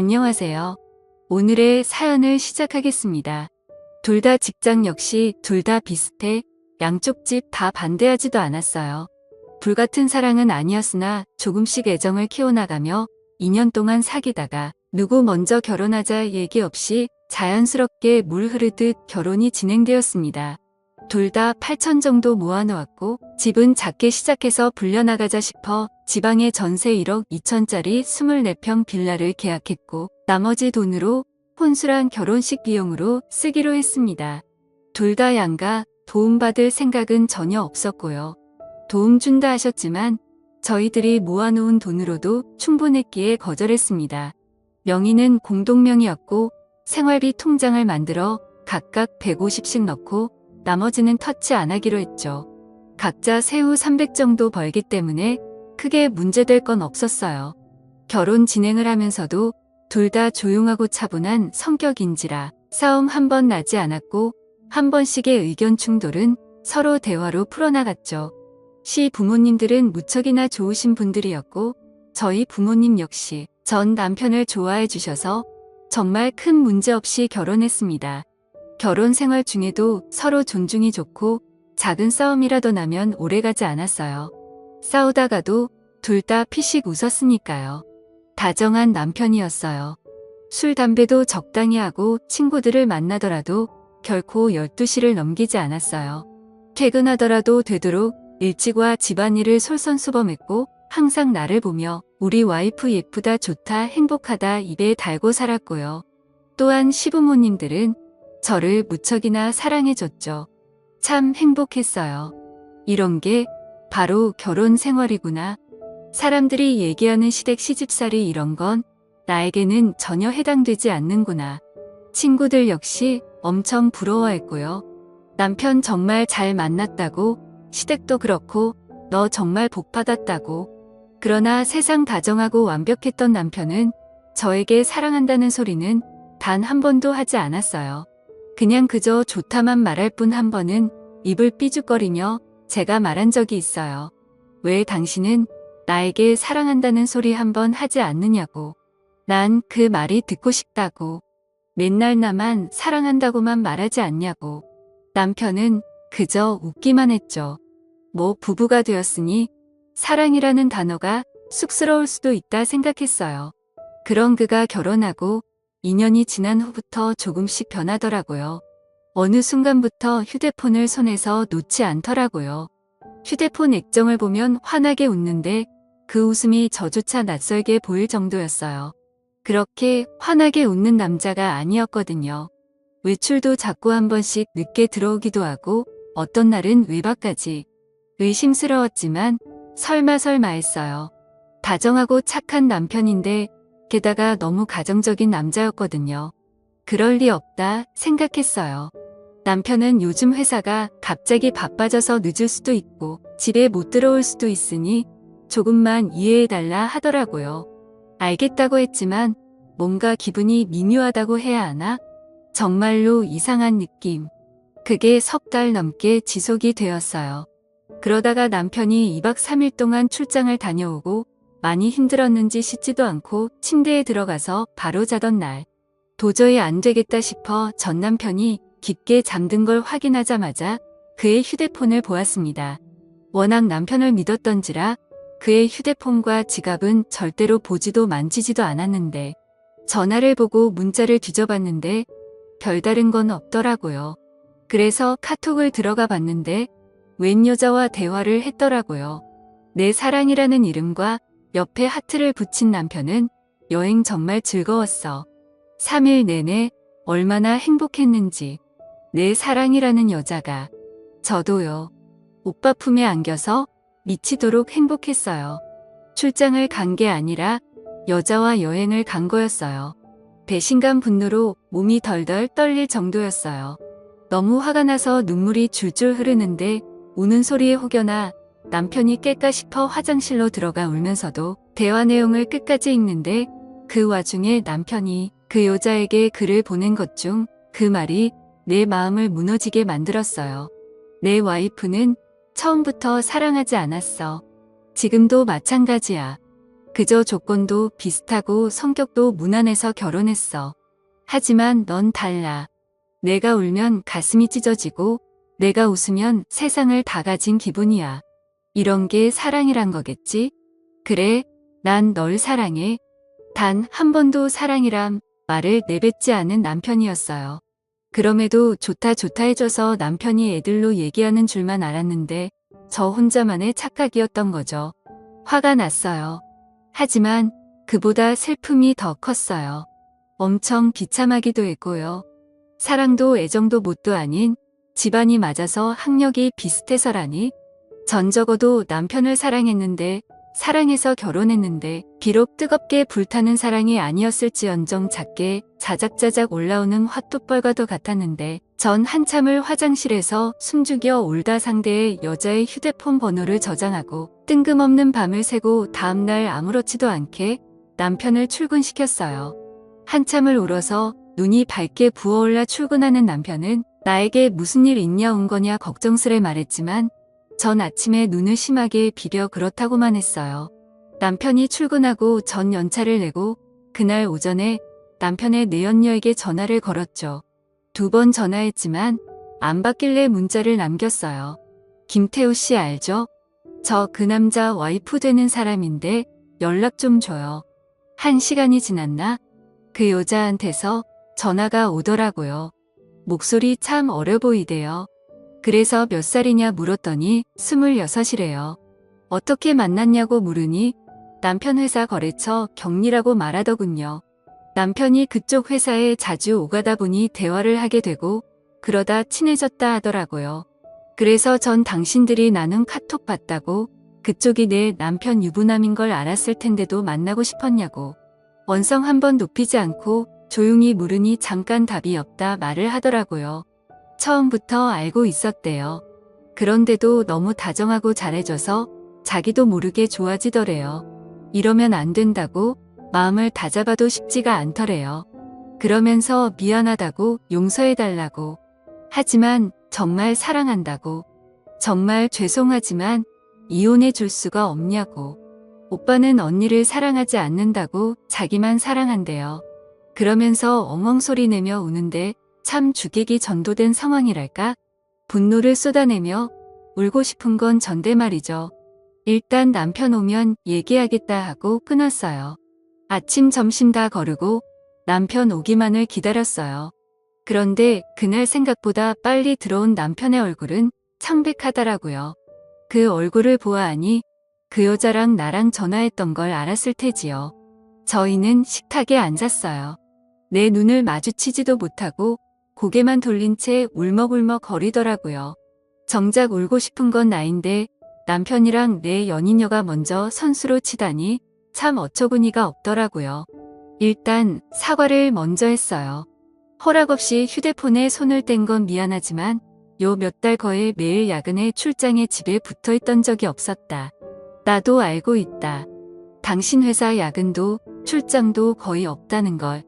안녕하세요. 오늘의 사연을 시작하겠습니다. 둘 다 직장 역시 둘 다 비슷해 양쪽 집 다 반대하지도 않았어요. 불같은 사랑은 아니었으나 조금씩 애정을 키워나가며 2년 동안 사귀다가 누구 먼저 결혼하자 얘기 없이 자연스럽게 물 흐르듯 결혼이 진행되었습니다. 둘 다 8천 정도 모아놓았고 집은 작게 시작해서 불려나가자 싶어 지방에 전세 1억 2천짜리 24평 빌라를 계약했고 나머지 돈으로 혼술한 결혼식 비용으로 쓰기로 했습니다. 둘 다 양가 도움받을 생각은 전혀 없었고요. 도움 준다 하셨지만 저희들이 모아놓은 돈으로도 충분했기에 거절했습니다. 명의는 공동명의였고 생활비 통장을 만들어 각각 150씩 넣고 나머지는 터치 안 하기로 했죠. 각자 세후 300 정도 벌기 때문에 크게 문제될 건 없었어요. 결혼 진행을 하면서도 둘 다 조용하고 차분한 성격인지라 싸움 한 번 나지 않았고 한 번씩의 의견 충돌은 서로 대화로 풀어나갔죠. 시 부모님들은 무척이나 좋으신 분들이었고 저희 부모님 역시 전 남편을 좋아해 주셔서 정말 큰 문제 없이 결혼했습니다. 결혼 생활 중에도 서로 존중이 좋고 작은 싸움이라도 나면 오래가지 않았어요. 싸우다가도 둘 다 피식 웃었으니까요. 다정한 남편이었어요. 술, 담배도 적당히 하고 친구들을 만나더라도 결코 12시를 넘기지 않았어요. 퇴근하더라도 되도록 일찍 와 집안일을 솔선수범했고 항상 나를 보며 우리 와이프 예쁘다, 좋다, 행복하다 입에 달고 살았고요. 또한 시부모님들은 저를 무척이나 사랑해줬죠. 참 행복했어요. 이런 게 바로 결혼 생활이구나. 사람들이 얘기하는 시댁 시집살이 이런 건 나에게는 전혀 해당되지 않는구나. 친구들 역시 엄청 부러워했고요. 남편 정말 잘 만났다고, 시댁도 그렇고 너 정말 복 받았다고. 그러나 세상 다정하고 완벽했던 남편은 저에게 사랑한다는 소리는 단 한 번도 하지 않았어요. 그냥 그저 좋다만 말할 뿐. 한 번은 입을 삐죽거리며 제가 말한 적이 있어요. 왜 당신은 나에게 사랑한다는 소리 한 번 하지 않느냐고. 난 그 말이 듣고 싶다고. 맨날 나만 사랑한다고만 말하지 않냐고. 남편은 그저 웃기만 했죠. 뭐 부부가 되었으니 사랑이라는 단어가 쑥스러울 수도 있다 생각했어요. 그런 그가 결혼하고 2년이 지난 후부터 조금씩 변하더라고요. 어느 순간부터 휴대폰을 손에서 놓지 않더라고요. 휴대폰 액정을 보면 환하게 웃는데 그 웃음이 저조차 낯설게 보일 정도였어요. 그렇게 환하게 웃는 남자가 아니었거든요. 외출도 자꾸 한 번씩 늦게 들어오기도 하고 어떤 날은 외박까지. 의심스러웠지만 설마 했어요. 다정하고 착한 남편인데 게다가 너무 가정적인 남자였거든요. 그럴 리 없다 생각했어요. 남편은 요즘 회사가 갑자기 바빠져서 늦을 수도 있고 집에 못 들어올 수도 있으니 조금만 이해해달라 하더라고요. 알겠다고 했지만 뭔가 기분이 미묘하다고 해야 하나? 정말로 이상한 느낌. 그게 석 달 넘게 지속이 되었어요. 그러다가 남편이 2박 3일 동안 출장을 다녀오고 많이 힘들었는지 씻지도 않고 침대에 들어가서 바로 자던 날. 도저히 안 되겠다 싶어 전 남편이 깊게 잠든 걸 확인하자마자 그의 휴대폰을 보았습니다. 워낙 남편을 믿었던지라 그의 휴대폰과 지갑은 절대로 보지도 만지지도 않았는데 전화를 보고 문자를 뒤져봤는데 별다른 건 없더라고요. 그래서 카톡을 들어가 봤는데 웬 여자와 대화를 했더라고요. 내 사랑이라는 이름과 옆에 하트를 붙인 남편은 여행 정말 즐거웠어. 3일 내내 얼마나 행복했는지. 내 사랑이라는 여자가. 저도요. 오빠 품에 안겨서 미치도록 행복했어요. 출장을 간 게 아니라 여자와 여행을 간 거였어요. 배신감 분노로 몸이 덜덜 떨릴 정도였어요. 너무 화가 나서 눈물이 줄줄 흐르는데 우는 소리에 혹여나 남편이 깰까 싶어 화장실로 들어가 울면서도 대화 내용을 끝까지 읽는데 그 와중에 남편이 그 여자에게 글을 보낸 것 중 그 말이 내 마음을 무너지게 만들었어요. 내 와이프는 처음부터 사랑하지 않았어. 지금도 마찬가지야. 그저 조건도 비슷하고 성격도 무난해서 결혼했어. 하지만 넌 달라. 내가 울면 가슴이 찢어지고 내가 웃으면 세상을 다 가진 기분이야. 이런 게 사랑이란 거겠지? 그래, 난 널 사랑해. 단 한 번도 사랑이란 말을 내뱉지 않은 남편이었어요. 그럼에도 좋다 좋다 해줘서 남편이 애들로 얘기하는 줄만 알았는데 저 혼자만의 착각이었던 거죠. 화가 났어요. 하지만 그보다 슬픔이 더 컸어요. 엄청 비참하기도 했고요. 사랑도 애정도 뭣도 아닌 집안이 맞아서 학력이 비슷해서라니. 전 적어도 남편을 사랑했는데 사랑해서 결혼했는데 비록 뜨겁게 불타는 사랑이 아니었을지언정 작게 자작자작 올라오는 화투벌과도 같았는데 전 한참을 화장실에서 숨죽여 울다 상대의 여자의 휴대폰 번호를 저장하고 뜬금없는 밤을 새고 다음날 아무렇지도 않게 남편을 출근시켰어요. 한참을 울어서 눈이 밝게 부어올라 출근하는 남편은 나에게 무슨 일 있냐 온 거냐 걱정스레 말했지만 전 아침에 눈을 심하게 비벼 그렇다고만 했어요. 남편이 출근하고 전 연차를 내고 그날 오전에 남편의 내연녀에게 전화를 걸었죠. 2번 전화했지만 안 받길래 문자를 남겼어요. 김태우 씨 알죠? 저 그 남자 와이프 되는 사람인데 연락 좀 줘요. 1시간이 지났나? 그 여자한테서 전화가 오더라고요. 목소리 참 어려 보이대요. 그래서 몇 살이냐 물었더니 26이래요. 어떻게 만났냐고 물으니 남편 회사 거래처 경리라고 말하더군요. 남편이 그쪽 회사에 자주 오가다 보니 대화를 하게 되고 그러다 친해졌다 하더라고요. 그래서 전 당신들이 나눈 카톡 봤다고 그쪽이 내 남편 유부남인 걸 알았을 텐데도 만나고 싶었냐고. 원성 한번 높이지 않고 조용히 물으니 잠깐 답이 없다 말을 하더라고요. 처음부터 알고 있었대요. 그런데도 너무 다정하고 잘해줘서 자기도 모르게 좋아지더래요. 이러면 안 된다고 마음을 다잡아도 쉽지가 않더래요. 그러면서 미안하다고 용서해달라고. 하지만 정말 사랑한다고. 정말 죄송하지만 이혼해 줄 수가 없냐고. 오빠는 언니를 사랑하지 않는다고 자기만 사랑한대요. 그러면서 엉엉 소리 내며 우는데 참 주객이 전도된 상황이랄까? 분노를 쏟아내며 울고 싶은 건 전데 말이죠. 일단 남편 오면 얘기하겠다 하고 끊었어요. 아침 점심 다 거르고 남편 오기만을 기다렸어요. 그런데 그날 생각보다 빨리 들어온 남편의 얼굴은 창백하더라고요. 그 얼굴을 보아하니 그 여자랑 나랑 전화했던 걸 알았을 테지요. 저희는 식탁에 앉았어요. 내 눈을 마주치지도 못하고 고개만 돌린 채 울먹울먹 거리더라고요. 정작 울고 싶은 건 나인데 남편이랑 내 연인녀가 먼저 선수로 치다니 참 어처구니가 없더라고요. 일단 사과를 먼저 했어요. 허락 없이 휴대폰에 손을 뗀 건 미안하지만 요 몇 달 거의 매일 야근에 출장에 집에 붙어 있던 적이 없었다. 나도 알고 있다. 당신 회사 야근도 출장도 거의 없다는 걸.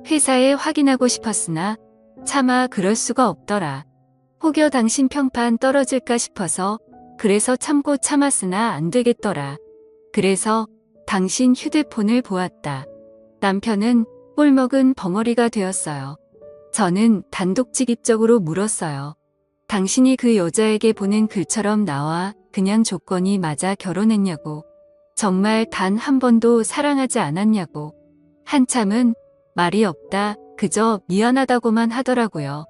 회사에 확인하고 싶었으나 차마 그럴 수가 없더라. 혹여 당신 평판 떨어질까 싶어서 그래서 참고 참았으나 안 되겠더라. 그래서 당신 휴대폰을 보았다. 남편은 꼴먹은 벙어리가 되었어요. 저는 단독직입적으로 물었어요. 당신이 그 여자에게 보낸 글처럼 나와 그냥 조건이 맞아 결혼했냐고. 정말 단 한 번도 사랑하지 않았냐고. 한참은 말이 없다. 그저 미안하다고만 하더라고요.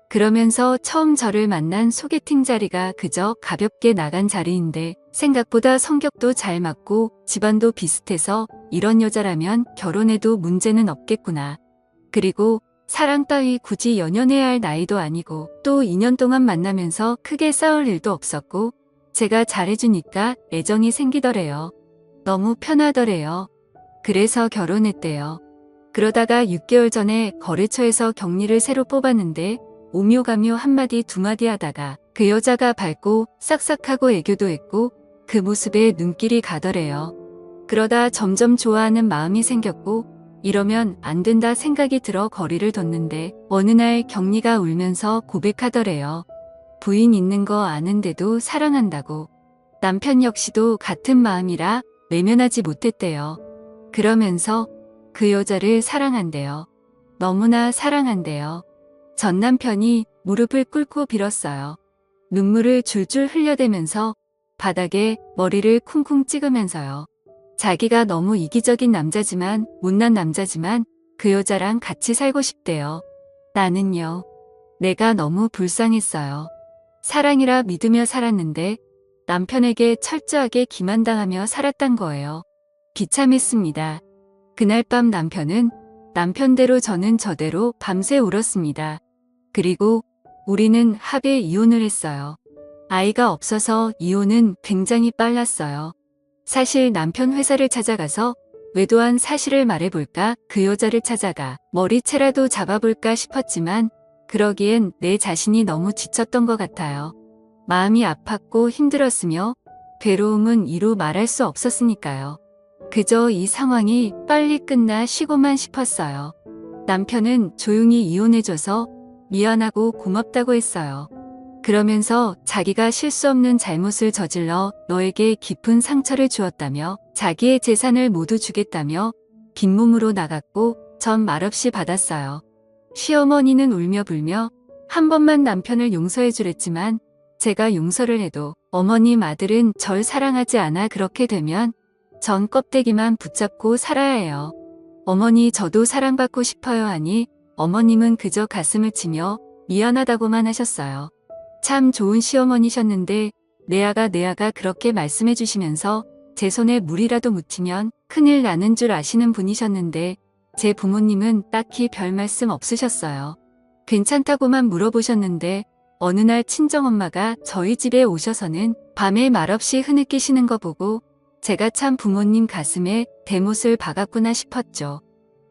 그러면서 처음 저를 만난 소개팅 자리가 그저 가볍게 나간 자리인데 생각보다 성격도 잘 맞고 집안도 비슷해서 이런 여자라면 결혼해도 문제는 없겠구나. 그리고 사랑 따위 굳이 연연해야 할 나이도 아니고 또 2년 동안 만나면서 크게 싸울 일도 없었고 제가 잘해주니까 애정이 생기더래요. 너무 편하더래요. 그래서 결혼했대요. 그러다가 6개월 전에 거래처에서 경리를 새로 뽑았는데 오묘가묘 한마디 두마디 하다가 그 여자가 밝고 싹싹하고 애교도 했고 그 모습에 눈길이 가더래요. 그러다 점점 좋아하는 마음이 생겼고 이러면 안 된다 생각이 들어 거리를 뒀는데 어느 날 경리가 울면서 고백하더래요. 부인 있는 거 아는데도 사랑한다고. 남편 역시도 같은 마음이라 외면하지 못했대요. 그러면서 그 여자를 사랑한대요. 너무나 사랑한대요. 전 남편이 무릎을 꿇고 빌었어요. 눈물을 줄줄 흘려대면서 바닥에 머리를 쿵쿵 찍으면서요. 자기가 너무 이기적인 남자지만, 못난 남자지만 그 여자랑 같이 살고 싶대요. 나는요. 내가 너무 불쌍했어요. 사랑이라 믿으며 살았는데 남편에게 철저하게 기만당하며 살았단 거예요. 비참했습니다. 그날 밤 남편은 남편대로, 저는 저대로 밤새 울었습니다. 그리고 우리는 합의 이혼을 했어요. 아이가 없어서 이혼은 굉장히 빨랐어요. 사실 남편 회사를 찾아가서 외도한 사실을 말해볼까, 그 여자를 찾아가 머리채라도 잡아볼까 싶었지만 그러기엔 내 자신이 너무 지쳤던 것 같아요. 마음이 아팠고 힘들었으며 괴로움은 이루 말할 수 없었으니까요. 그저 이 상황이 빨리 끝나 쉬고만 싶었어요. 남편은 조용히 이혼해줘서 미안하고 고맙다고 했어요. 그러면서 자기가 실수 없는 잘못을 저질러 너에게 깊은 상처를 주었다며 자기의 재산을 모두 주겠다며 빈몸으로 나갔고 전 말없이 받았어요. 시어머니는 울며 불며 한 번만 남편을 용서해 주랬지만 제가 용서를 해도 어머님, 아들은 절 사랑하지 않아. 그렇게 되면 전 껍데기만 붙잡고 살아야 해요. 어머니, 저도 사랑받고 싶어요 하니 어머님은 그저 가슴을 치며 미안하다고만 하셨어요. 참 좋은 시어머니셨는데 내 아가 그렇게 말씀해 주시면서 제 손에 물이라도 묻히면 큰일 나는 줄 아시는 분이셨는데 제 부모님은 딱히 별 말씀 없으셨어요. 괜찮다고만 물어보셨는데 어느 날 친정엄마가 저희 집에 오셔서는 밤에 말없이 흐느끼시는 거 보고 제가 참 부모님 가슴에 대못을 박았구나 싶었죠.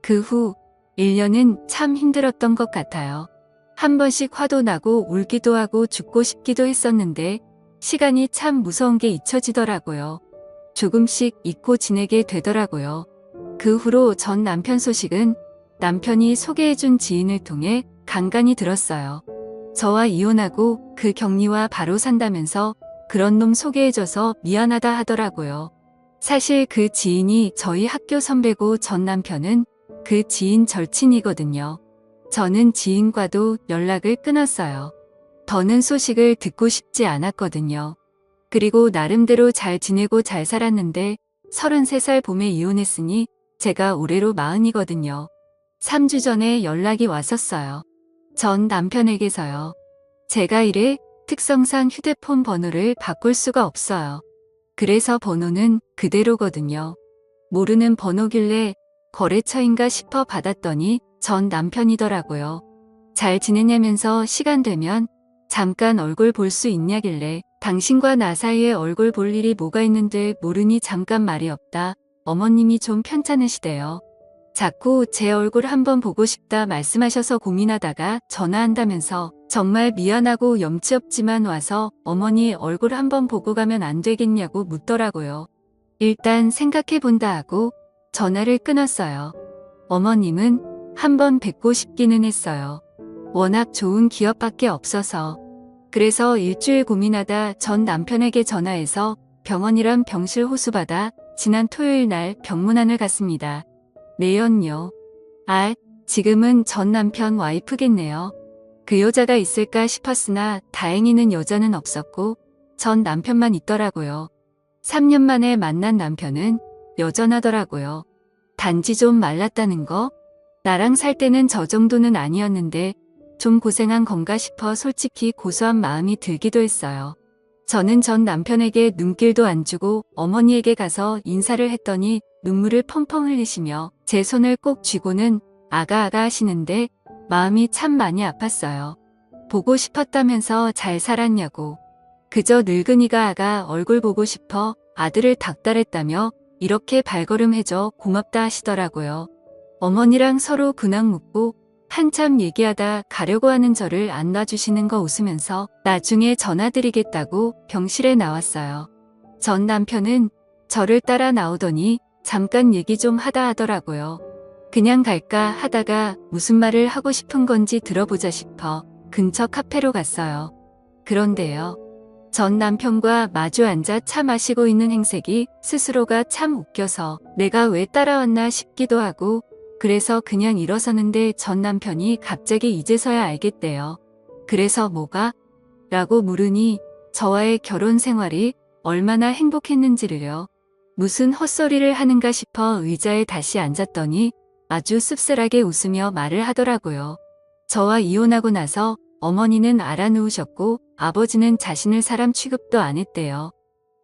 그 후 1년은 참 힘들었던 것 같아요. 한 번씩 화도 나고 울기도 하고 죽고 싶기도 했었는데 시간이 참 무서운 게 잊혀지더라고요. 조금씩 잊고 지내게 되더라고요. 그 후로 전 남편 소식은 남편이 소개해준 지인을 통해 간간히 들었어요. 저와 이혼하고 그 격리와 바로 산다면서 그런 놈 소개해줘서 미안하다 하더라고요. 사실 그 지인이 저희 학교 선배고 전 남편은 그 지인 절친이거든요. 저는 지인과도 연락을 끊었어요. 더는 소식을 듣고 싶지 않았거든요. 그리고 나름대로 잘 지내고 잘 살았는데 33살 봄에 이혼했으니 제가 올해로 40이거든요. 3주 전에 연락이 왔었어요. 전 남편에게서요. 제가 이래 특성상 휴대폰 번호를 바꿀 수가 없어요. 그래서 번호는 그대로거든요. 모르는 번호길래 거래처인가 싶어 받았더니 전 남편이더라고요. 잘 지내냐면서 시간 되면 잠깐 얼굴 볼 수 있냐길래 당신과 나 사이에 얼굴 볼 일이 뭐가 있는데 모르니 잠깐 말이 없다. 어머님이 좀 편찮으시대요. 자꾸 제 얼굴 한번 보고 싶다 말씀하셔서 고민하다가 전화한다면서 정말 미안하고 염치 없지만 와서 어머니 얼굴 한번 보고 가면 안 되겠냐고 묻더라고요. 일단 생각해본다 하고 전화를 끊었어요. 어머님은 한번 뵙고 싶기는 했어요. 워낙 좋은 기업밖에 없어서. 그래서 일주일 고민하다 전 남편에게 전화해서 병원이랑 병실 호수받아 지난 토요일 날 병문안을 갔습니다. 내연요. 지금은 전 남편 와이프겠네요. 그 여자가 있을까 싶었으나 다행히는 여자는 없었고 전 남편만 있더라고요. 3년 만에 만난 남편은 여전하더라고요. 단지 좀 말랐다는 거? 나랑 살 때는 저 정도는 아니었는데 좀 고생한 건가 싶어 솔직히 고소한 마음이 들기도 했어요. 저는 전 남편에게 눈길도 안 주고 어머니에게 가서 인사를 했더니 눈물을 펑펑 흘리시며 제 손을 꼭 쥐고는 아가 하시는데 마음이 참 많이 아팠어요. 보고 싶었다면서 잘 살았냐고. 그저 늙은이가 아가 얼굴 보고 싶어 아들을 닥달했다며 이렇게 발걸음해줘 고맙다 하시더라고요. 어머니랑 서로 근황 묻고 한참 얘기하다 가려고 하는 저를 안 놔주시는 거 웃으면서 나중에 전화드리겠다고 병실에 나왔어요. 전 남편은 저를 따라 나오더니 잠깐 얘기 좀 하다 하더라고요. 그냥 갈까 하다가 무슨 말을 하고 싶은 건지 들어보자 싶어 근처 카페로 갔어요. 그런데요. 전 남편과 마주 앉아 차 마시고 있는 행색이 스스로가 참 웃겨서 내가 왜 따라왔나 싶기도 하고 그래서 그냥 일어서는데 전 남편이 갑자기 이제서야 알겠대요. 그래서 뭐가? 라고 물으니 저와의 결혼 생활이 얼마나 행복했는지를요. 무슨 헛소리를 하는가 싶어 의자에 다시 앉았더니 아주 씁쓸하게 웃으며 말을 하더라고요. 저와 이혼하고 나서 어머니는 알아누우셨고 아버지는 자신을 사람 취급도 안 했대요.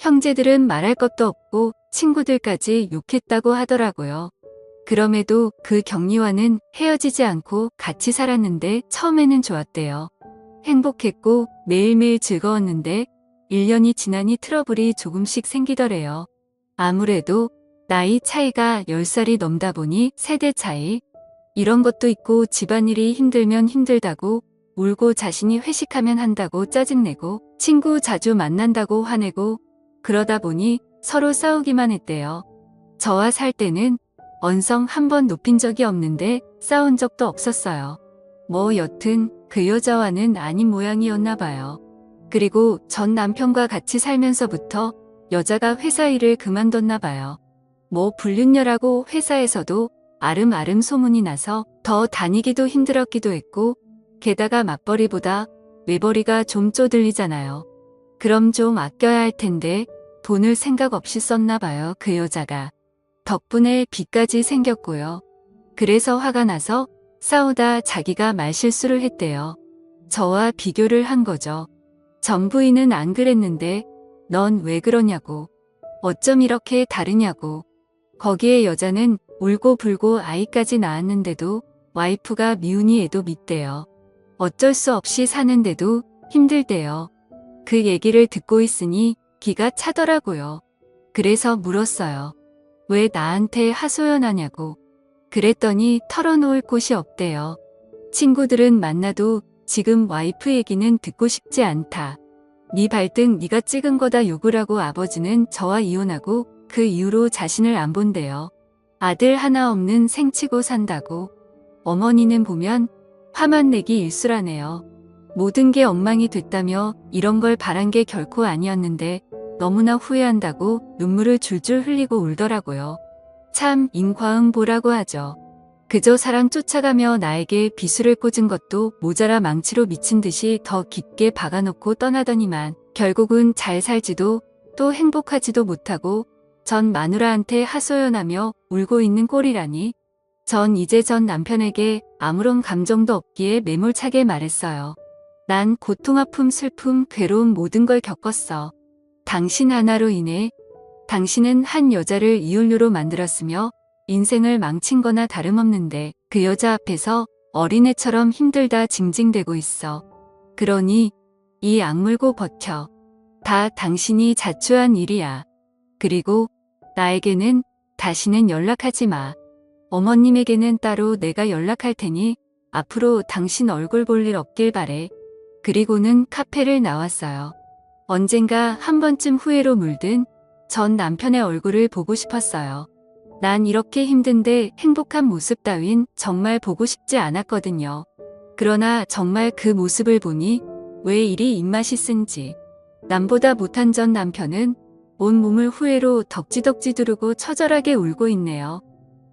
형제들은 말할 것도 없고 친구들까지 욕했다고 하더라고요. 그럼에도 그 경리와는 헤어지지 않고 같이 살았는데 처음에는 좋았대요. 행복했고 매일매일 즐거웠는데 1년이 지나니 트러블이 조금씩 생기더래요. 아무래도 나이 차이가 10살이 넘다 보니 세대 차이, 이런 것도 있고 집안일이 힘들면 힘들다고 울고 자신이 회식하면 한다고 짜증내고 친구 자주 만난다고 화내고 그러다 보니 서로 싸우기만 했대요. 저와 살 때는 언성 한 번 높인 적이 없는데 싸운 적도 없었어요. 뭐 여튼 그 여자와는 아닌 모양이었나 봐요. 그리고 전 남편과 같이 살면서부터 여자가 회사 일을 그만뒀나 봐요. 뭐 불륜녀라고 회사에서도 아름아름 소문이 나서 더 다니기도 힘들었기도 했고 게다가 맞벌이보다 외벌이가 좀 쪼들리잖아요. 그럼 좀 아껴야 할 텐데 돈을 생각 없이 썼나 봐요, 그 여자가. 덕분에 빚까지 생겼고요. 그래서 화가 나서 싸우다 자기가 말실수를 했대요. 저와 비교를 한 거죠. 전 부인은 안 그랬는데 넌 왜 그러냐고. 어쩜 이렇게 다르냐고. 거기에 여자는 울고 불고 아이까지 낳았는데도 와이프가 미우니 애도 밉대요. 어쩔 수 없이 사는데도 힘들대요. 그 얘기를 듣고 있으니 기가 차더라고요. 그래서 물었어요. 왜 나한테 하소연하냐고. 그랬더니 털어놓을 곳이 없대요. 친구들은 만나도 지금 와이프 얘기는 듣고 싶지 않다. 네 발등 네가 찍은 거다 욕을 하고 아버지는 저와 이혼하고 그 이후로 자신을 안 본대요. 아들 하나 없는 생치고 산다고. 어머니는 보면 화만 내기 일수라네요. 모든 게 엉망이 됐다며 이런 걸 바란 게 결코 아니었는데 너무나 후회한다고 눈물을 줄줄 흘리고 울더라고요. 참 인과응보라고 하죠. 그저 사랑 쫓아가며 나에게 비수를 꽂은 것도 모자라 망치로 미친 듯이 더 깊게 박아놓고 떠나더니만 결국은 잘 살지도 또 행복하지도 못하고 전 마누라한테 하소연하며 울고 있는 꼴이라니. 전 이제 전 남편에게 아무런 감정도 없기에 매몰차게 말했어요. 난 고통, 아픔, 슬픔, 괴로움 모든 걸 겪었어. 당신 하나로 인해. 당신은 한 여자를 이혼녀로 만들었으며 인생을 망친 거나 다름없는데 그 여자 앞에서 어린애처럼 힘들다 징징대고 있어. 그러니 이 악물고 버텨. 다 당신이 자초한 일이야. 그리고 나에게는 다시는 연락하지 마. 어머님에게는 따로 내가 연락할 테니 앞으로 당신 얼굴 볼 일 없길 바래. 그리고는 카페를 나왔어요. 언젠가 한 번쯤 후회로 물든 전 남편의 얼굴을 보고 싶었어요. 난 이렇게 힘든데 행복한 모습 따윈 정말 보고 싶지 않았거든요. 그러나 정말 그 모습을 보니 왜 이리 입맛이 쓴지. 남보다 못한 전 남편은 온몸을 후회로 덕지덕지 두르고 처절하게 울고 있네요.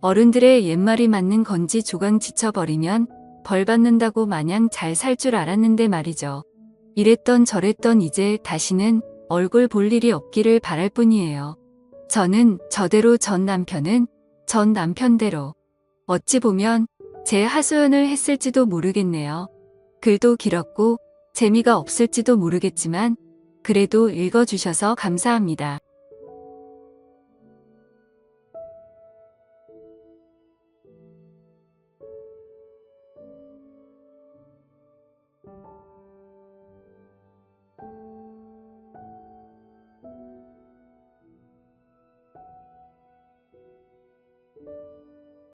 어른들의 옛말이 맞는 건지 조강 지쳐버리면 벌 받는다고 마냥 잘 살 줄 알았는데 말이죠. 이랬던 저랬던 이제 다시는 얼굴 볼 일이 없기를 바랄 뿐이에요. 저는 저대로 전 남편은 전 남편대로. 어찌 보면 제 하소연을 했을지도 모르겠네요. 글도 길었고 재미가 없을지도 모르겠지만 그래도 읽어주셔서 감사합니다.